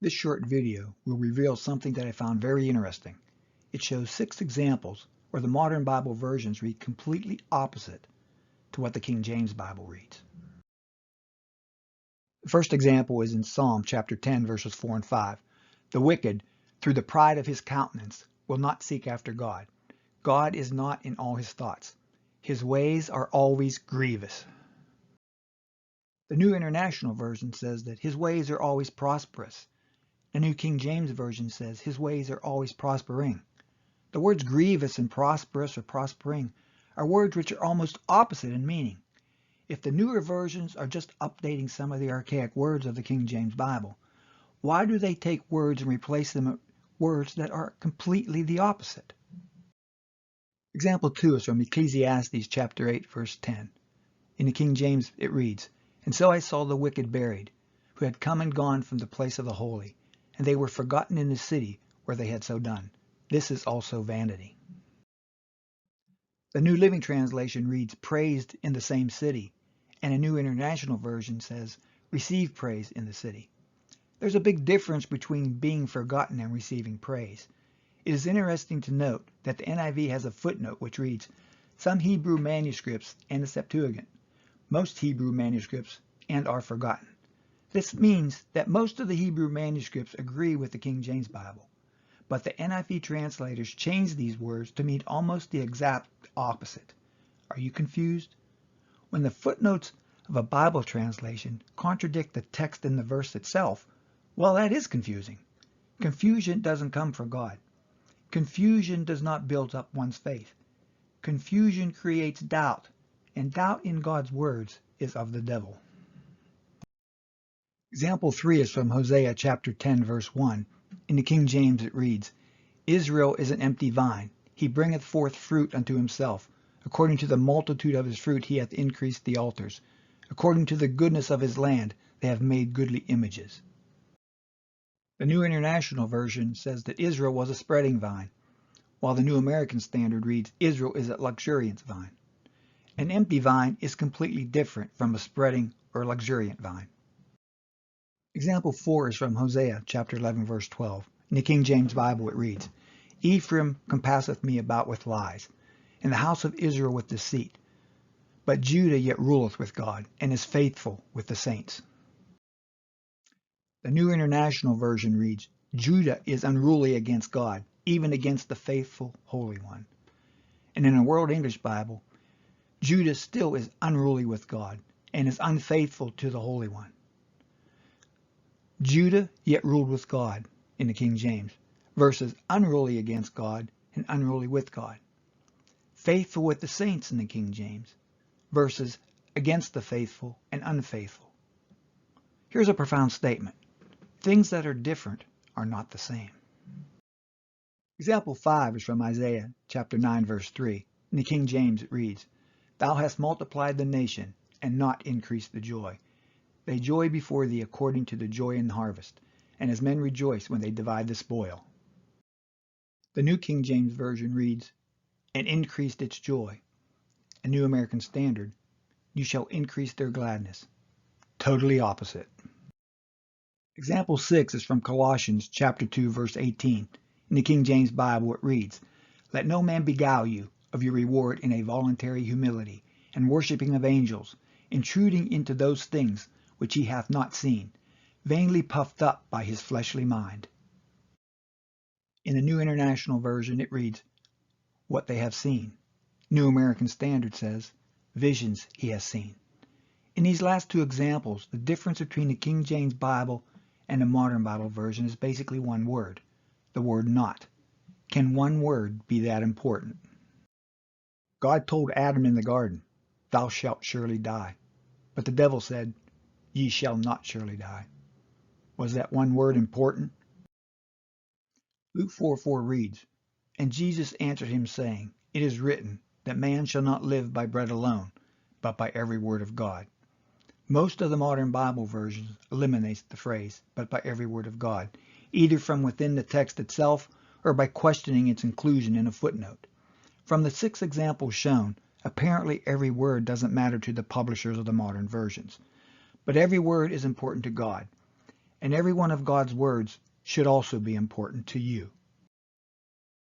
This short video will reveal something that I found very interesting. It shows 6 examples where the modern Bible versions read completely opposite to what the King James Bible reads. The first example is in Psalm chapter 10, verses 4 and 5. The wicked, through the pride of his countenance, will not seek after God. God is not in all his thoughts. His ways are always grievous. The New International Version says that his ways are always prosperous. The New King James Version says his ways are always prospering. The words grievous and prosperous or prospering are words which are almost opposite in meaning. If the newer versions are just updating some of the archaic words of the King James Bible, why do they take words and replace them with words that are completely the opposite? Example 2 is from Ecclesiastes chapter 8, verse 10. In the King James it reads, "And so I saw the wicked buried, who had come and gone from the place of the holy, and they were forgotten in the city where they had so done. This is also vanity." The New Living Translation reads, "praised in the same city," and a New International Version says, "receive praise in the city." There's a big difference between being forgotten and receiving praise. It is interesting to note that the NIV has a footnote which reads, "some Hebrew manuscripts and the Septuagint, most Hebrew manuscripts and are forgotten." This means that most of the Hebrew manuscripts agree with the King James Bible, but the NIV translators changed these words to mean almost the exact opposite. Are you confused? When the footnotes of a Bible translation contradict the text in the verse itself, well, that is confusing. Confusion doesn't come from God. Confusion does not build up one's faith. Confusion creates doubt, and doubt in God's words is of the devil. Example 3 is from Hosea chapter 10, verse 1. In the King James it reads, "Israel is an empty vine. He bringeth forth fruit unto himself. According to the multitude of his fruit he hath increased the altars. According to the goodness of his land they have made goodly images." The New International Version says that Israel was a spreading vine, while the New American Standard reads, "Israel is a luxuriant vine." An empty vine is completely different from a spreading or luxuriant vine. Example 4 is from Hosea chapter 11, verse 12. In the King James Bible it reads, "Ephraim compasseth me about with lies, and the house of Israel with deceit. But Judah yet ruleth with God, and is faithful with the saints." The New International Version reads, "Judah is unruly against God, even against the faithful Holy One." And in a World English Bible, Judah still is unruly with God, and is unfaithful to the Holy One. Judah yet ruled with God in the King James, versus unruly against God and unruly with God. Faithful with the saints in the King James, versus against the faithful and unfaithful. Here's a profound statement. Things that are different are not the same. Example 5 is from Isaiah chapter 9, verse 3. In the King James it reads, "Thou hast multiplied the nation, and not increased the joy. They joy before thee according to the joy in the harvest, and as men rejoice when they divide the spoil." The New King James Version reads, "and increased its joy." A New American Standard, "you shall increase their gladness." Totally opposite. Example 6 is from Colossians chapter 2, verse 18. In the King James Bible it reads, "Let no man beguile you of your reward in a voluntary humility, and worshipping of angels, intruding into those things which he hath not seen, vainly puffed up by his fleshly mind." In the New International Version it reads, "what they have seen." New American Standard says, "visions he has seen." In these last two examples, the difference between the King James Bible and the Modern Bible version is basically one word, the word "not." Can one word be that important? God told Adam in the garden, "Thou shalt surely die." But the devil said, "Ye shall not surely die." Was that one word important? Luke 4:4 reads, "And Jesus answered him, saying, It is written, that man shall not live by bread alone, but by every word of God." Most of the modern Bible versions eliminates the phrase, "but by every word of God," either from within the text itself or by questioning its inclusion in a footnote. From the 6 examples shown, apparently every word doesn't matter to the publishers of the modern versions. But every word is important to God. and every one of God's words should also be important to you.